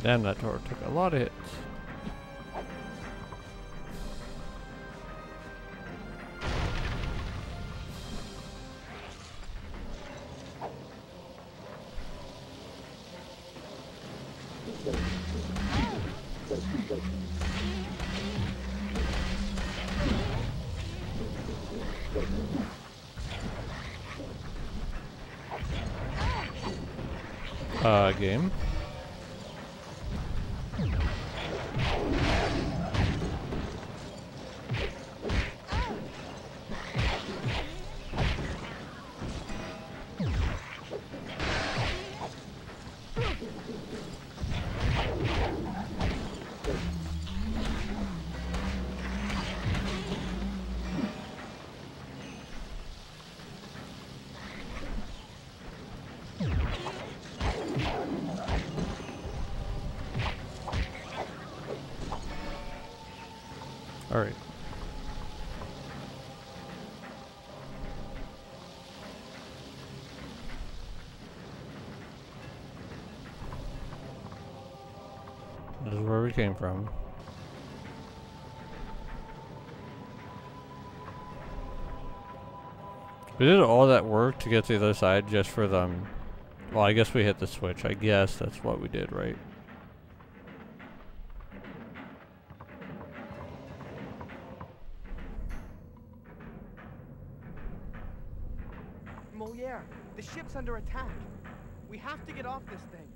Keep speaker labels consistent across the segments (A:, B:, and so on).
A: Damn, that door took a lot of hits. Game. All right. This is where we came from. We did all that work to get to the other side just for them. Well, I guess we hit the switch. I guess that's what we did, right?
B: Moliere, the ship's under attack. We have to get off this thing.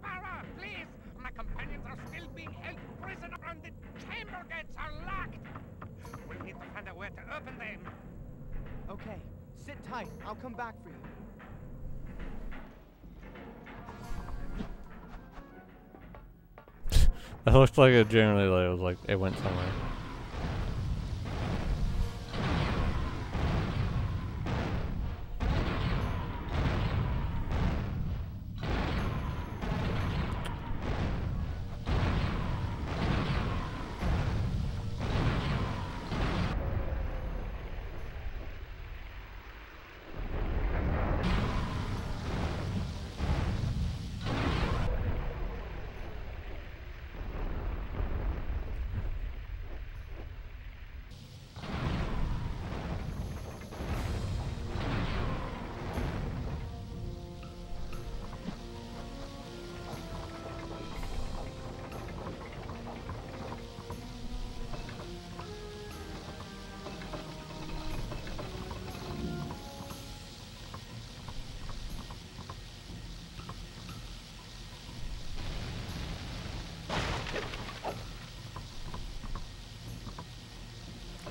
C: Spyro, please! My companions are still being held prisoner and the chamber gates are locked! We need to find a way to open them.
B: Okay, sit tight. I'll come back for you.
A: It looked like it generally like, it was like it went somewhere.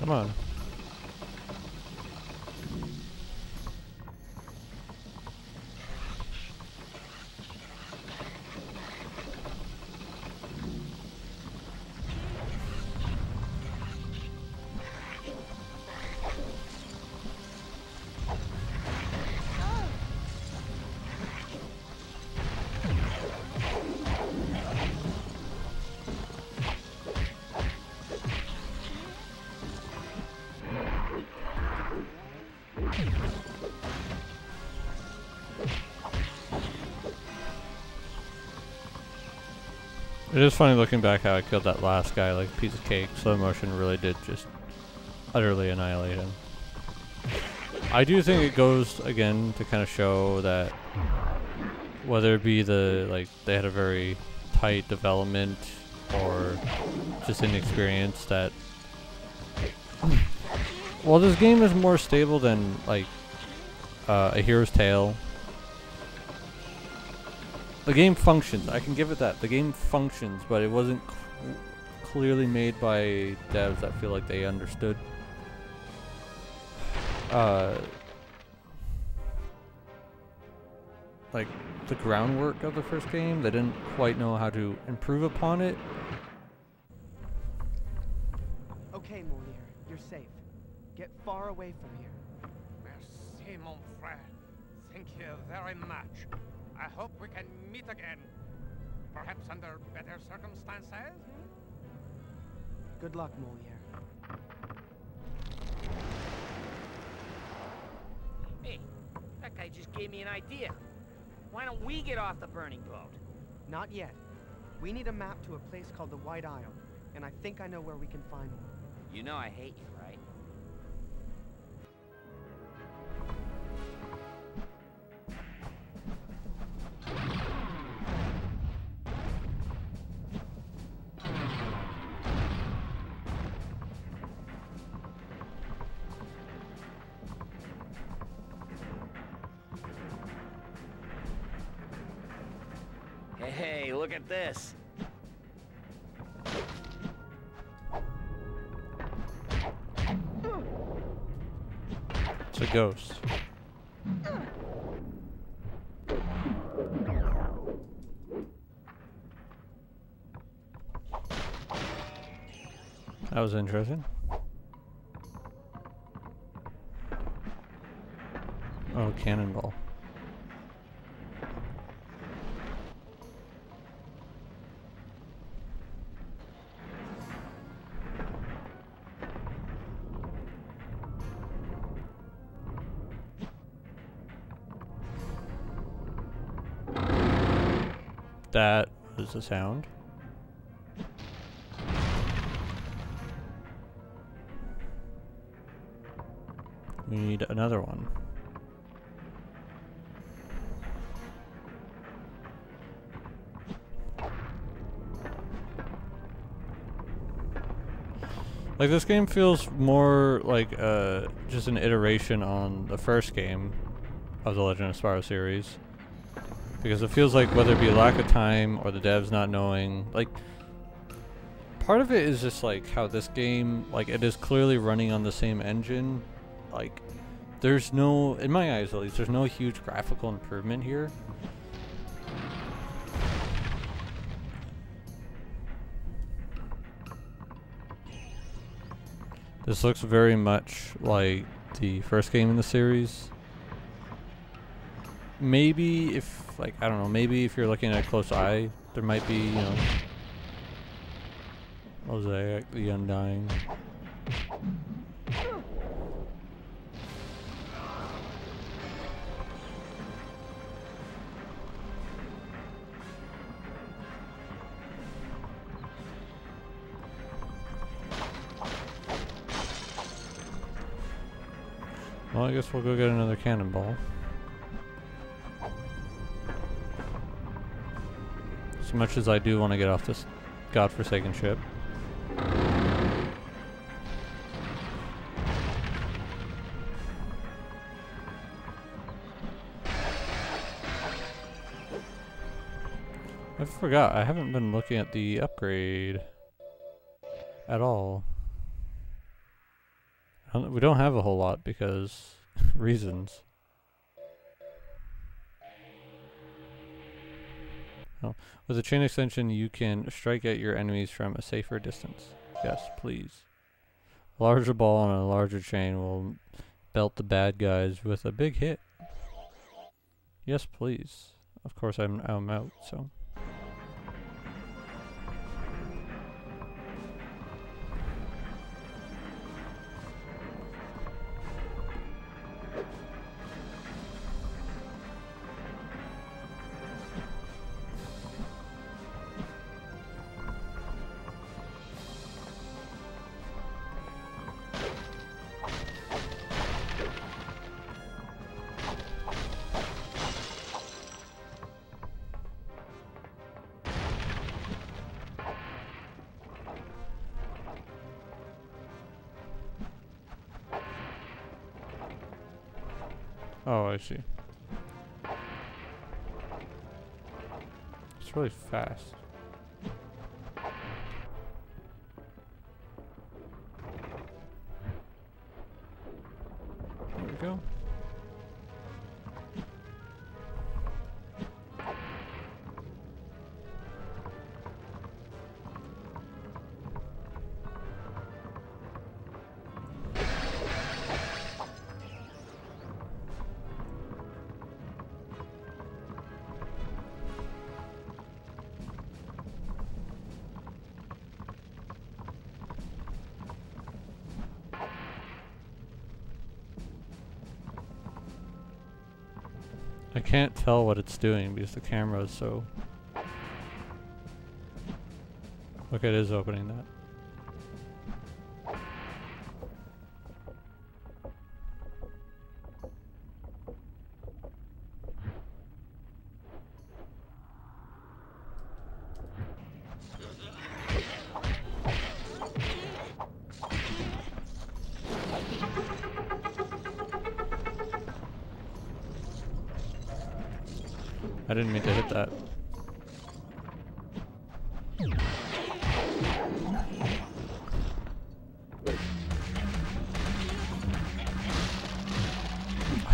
A: Come on. It is funny looking back how I killed that last guy like a piece of cake. Slow motion really did just utterly annihilate him. I do think it goes again to kind of show that whether it be like they had a very tight development or just inexperience, that well, this game is more stable than like A Hero's Tale. The game functions. I can give it that. The game functions, but it wasn't clearly made by devs that feel like they understood. Like the groundwork of the first game, they didn't quite know how to improve upon it.
B: Okay, Moliere, you're safe. Get far away from here.
C: Merci, mon frère. Thank you very much. I hope we can meet again. Perhaps under better circumstances?
B: Good luck, Moliere.
D: Hey, that guy just gave me an idea. Why don't we get off the burning boat?
B: Not yet. We need a map to a place called the White Isle, and I think I know where we can find one.
D: You know I hate you, right? Hey, look at this.
A: It's a ghost. That was interesting. Oh, cannonball. That was the sound. We need another one. Like, this game feels more like just an iteration on the first game of the Legend of Spyro series. Because it feels like, whether it be lack of time or the devs not knowing, like, part of it is just like how this game, like, it is clearly running on the same engine. Like, there's no, in my eyes at least, there's no huge graphical improvement here. This looks very much like the first game in the series. Maybe if, like, I don't know, maybe if you're looking at a close eye, there might be, you know, Mosaic, the Undying. Well, I guess we'll go get another cannonball. As much as I do want to get off this godforsaken ship. I forgot, I haven't been looking at the upgrade at all. We don't have a whole lot because reasons. Oh. With a chain extension, you can strike at your enemies from a safer distance. Yes, please. A larger ball on a larger chain will belt the bad guys with a big hit. Yes, please. Of course, I'm out, so. Oh, I see. It's really fast. There we go. I can't tell what it's doing because the camera is so Look, it is opening that. I didn't mean to hit that.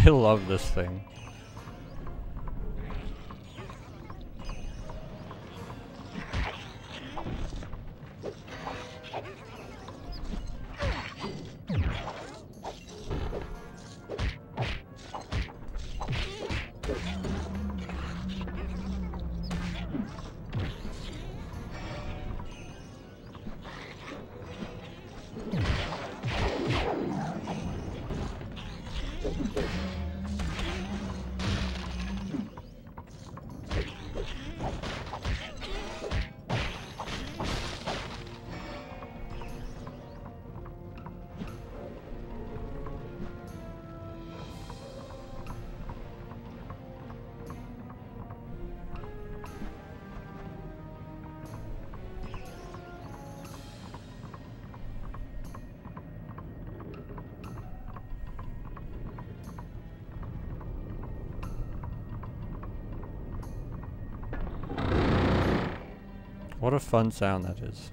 A: I love this thing. What a fun sound that is.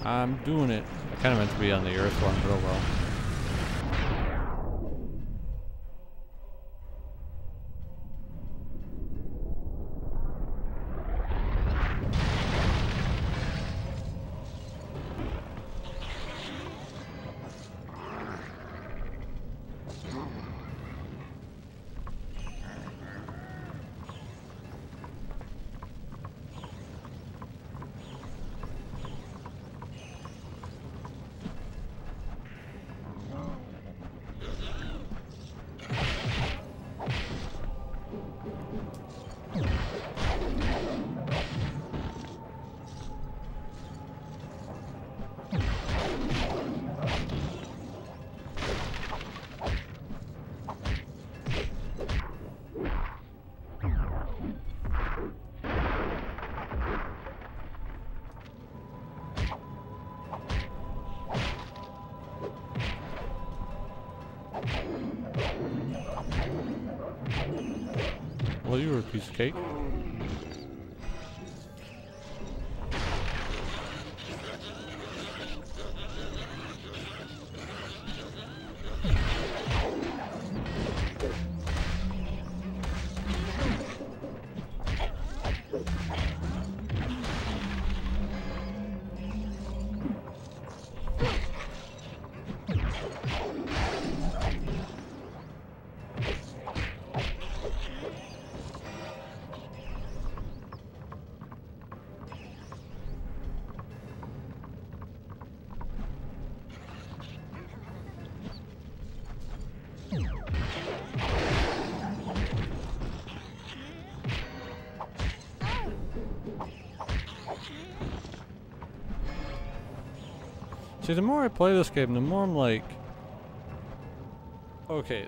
A: I'm doing it. I kind of meant to be on the Earth one, but oh well. Well, you were a piece of cake. See, the more I play this game, the more I'm like, okay,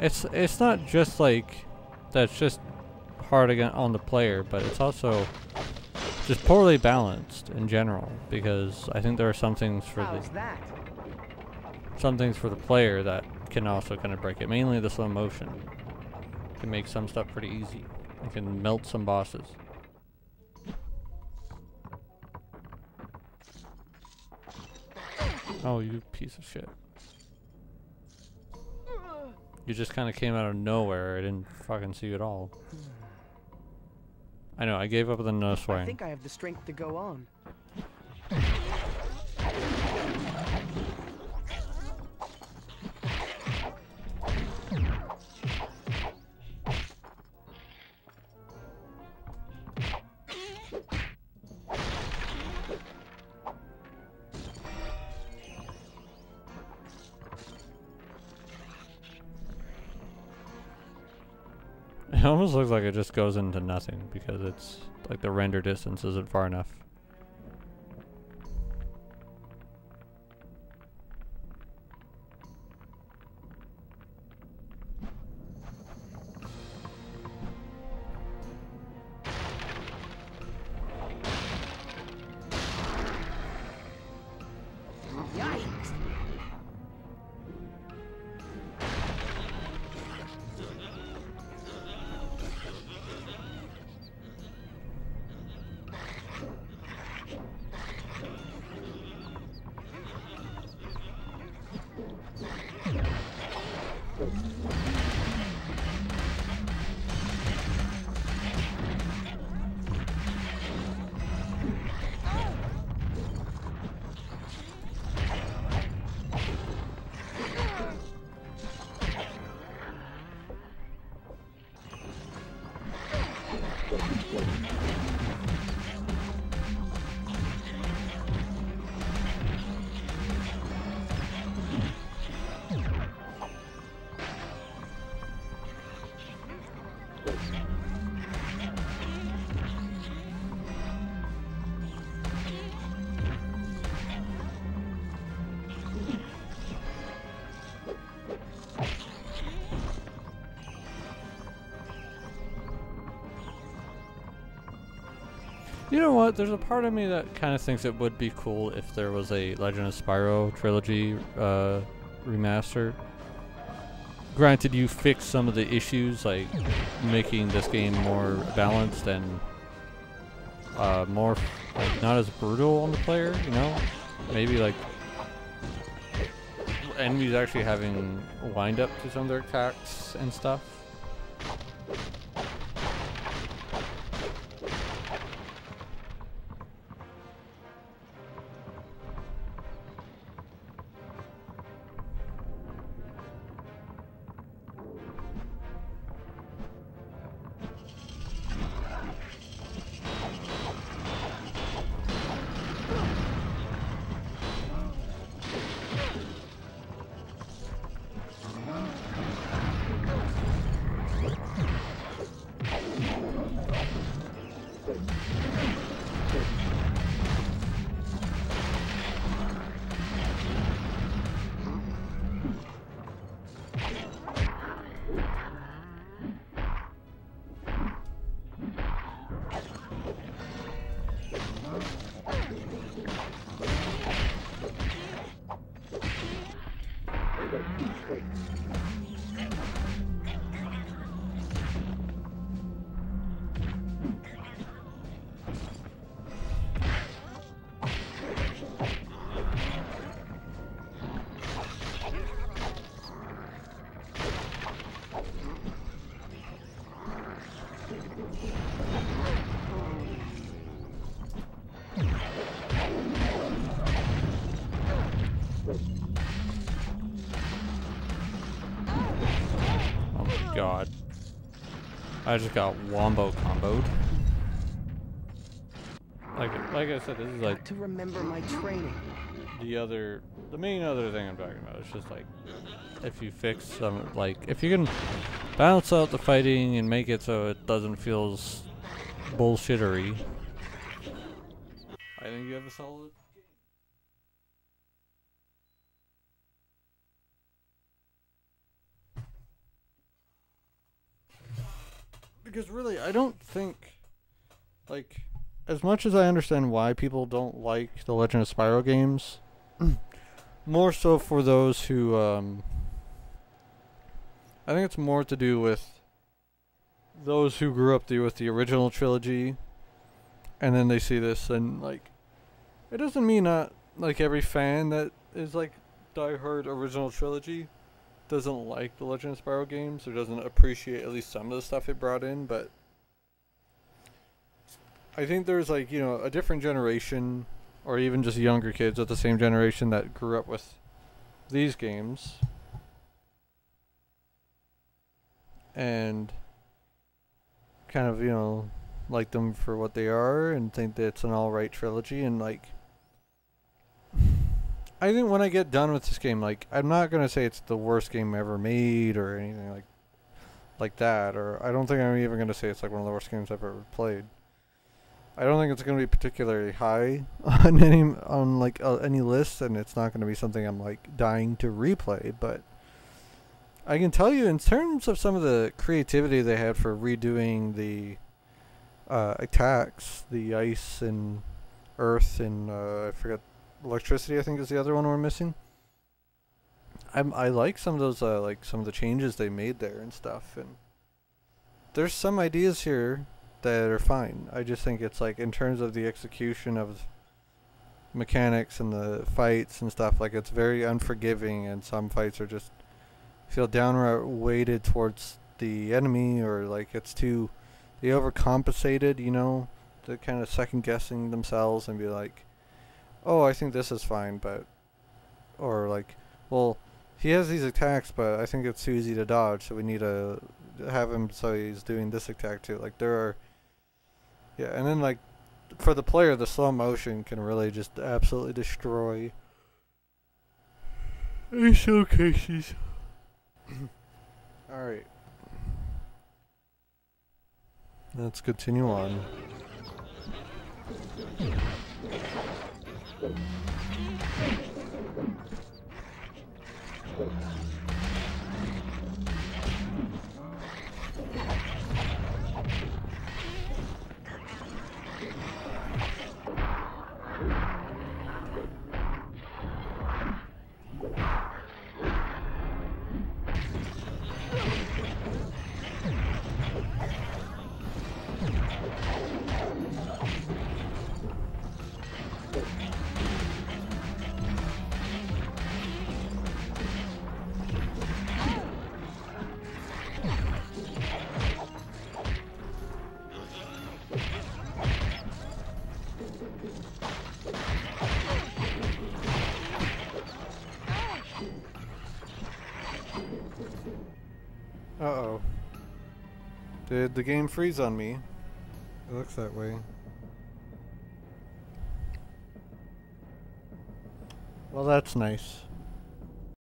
A: it's not just like, that's just hard again on the player, but it's also just poorly balanced in general, because I think there are some things for
B: How's that?
A: the player that can also kind of break it. Mainly the slow motion can make some stuff pretty easy. It can melt some bosses. Oh, you piece of shit. You just kind of came out of nowhere. I didn't fucking see you at all. I know, I gave up with the no swearing.
B: I think I have the strength to go on.
A: It almost looks like it just goes into nothing because it's like the render distance isn't far enough.
B: Yikes!
A: You know what? There's a part of me that kind of thinks it would be cool if there was a Legend of Spyro trilogy remaster. Granted, you fix some of the issues, like making this game more balanced and more, like, not as brutal on the player, you know? Maybe, like, enemies actually having wind up to some of their attacks and stuff. God. I just got wombo comboed. Like I said, this is like
B: Got to remember my training.
A: the main other thing I'm talking about. It's just like, if you fix some, like, if you can balance out the fighting and make it so it doesn't feel bullshittery, I think you have a solid game. Because really, I don't think, like, as much as I understand why people don't like the Legend of Spyro games, more so for those who, I think it's more to do with those who grew up with the original trilogy, and then they see this, and, like, it doesn't mean not, like, every fan that is, like, diehard original trilogy doesn't like the Legend of Spyro games, or doesn't appreciate at least some of the stuff it brought in, but I think there's, like, you know, a different generation, or even just younger kids of the same generation that grew up with these games, and kind of, you know, like them for what they are, and think that it's an alright trilogy, and, like, I think when I get done with this game, like, I'm not gonna say it's the worst game ever made, or anything like that, or I don't think I'm even gonna say it's, like, one of the worst games I've ever played. I don't think it's going to be particularly high on any list, and it's not going to be something I'm, like, dying to replay, but I can tell you in terms of some of the creativity they had for redoing the attacks, the ice and earth and I forget, electricity I think is the other one we're missing. I like some of those like some of the changes they made there and stuff, and there's some ideas here that are fine. I just think it's, like, in terms of the execution of mechanics and the fights and stuff, like, it's very unforgiving, and some fights are just feel downright weighted towards the enemy, or, like, it's too, they overcompensated, you know, they're kind of second guessing themselves and be like, oh, I think this is fine, but, or, like, well, he has these attacks, but I think it's too easy to dodge, so we need to have him so he's doing this attack too. Like, there are, yeah, and then, like, for the player, the slow motion can really just absolutely destroy any showcases. Alright. Let's continue on. Uh-oh. Did the game freeze on me? It looks that way. Well, that's nice.